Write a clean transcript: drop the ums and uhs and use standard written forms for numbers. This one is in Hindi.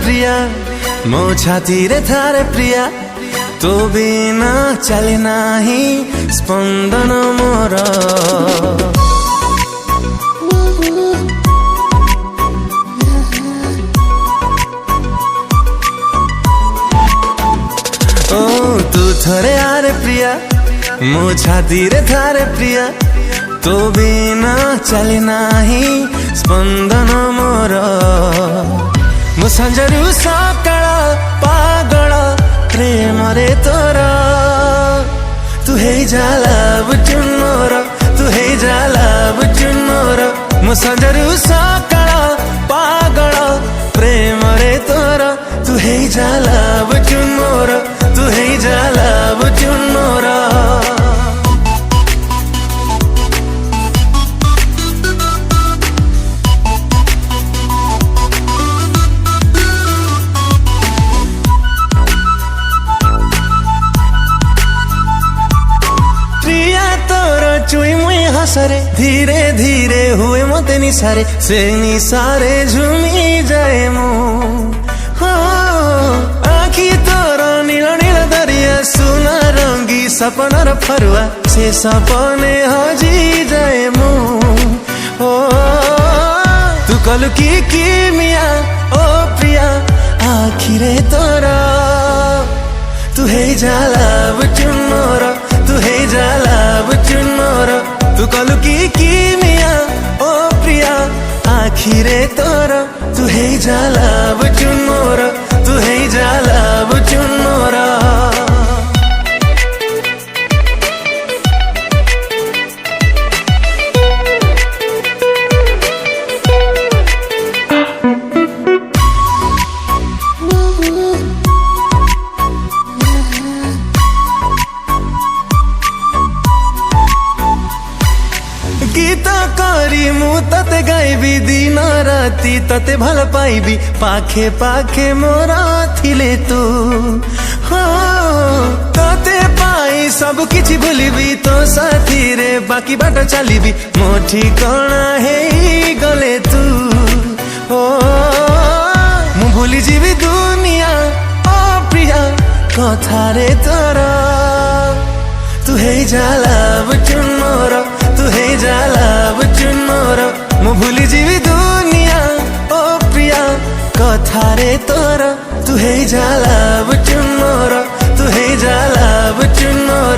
प्रिया मो छाती रे थारे प्रिया तो बिना चले नाही स्पंदन मोर। ओ तू थरे आरे प्रिया मो छाती रे थारे प्रिया तो बिना चले नाही स्पंदन मोर। मो संजरू सकाळ पागल प्रेम रे तोर तू हेजा बुझुन मोर तू हेजा बुझुन मोर। मो संजरू सकाळ पागल प्रेम रे तोर तू हेजा बुझुन मोर तू हेजा बुझुन मोर। चुई मुई हसरे धीरे धीरे हुए मते निसारे से निसारे झुमी जाए मो। हो आखी तोर नील नील दरिया सुना रंगी सपनार फरुआ से सपने हजी जाए मो। ओ तू कलु की मिया ओ प्रिया आखिरे तोरा तू हेजा बुझुन मोर तू हेजा बुझुन मोर। तू कलु की मिया ओ प्रिया आखिरे तोर तू हेजा बुझुन मोर तू हेजा बुझुन मोर। गीत करी मु तते गाइबी दिन राति तते भल पाइबी पाखे पाखे मोरा थिले तू। हो तते पाई सब किछि भूलिबी तो साथी रे बाकी बाट चलिबी मो ठिकाना हे गले तू। हो मु भूली जीवी दुनिया ओ प्रिया कथा रे तोरा तू हेजा बुझुन मोर तू हेजा बुझुन मोर। मु भूली जीवी दुनिया ओ प्रिया कथा रे तोर तू हेजा बुझुन मोर तू हेजा बुझुन मोर।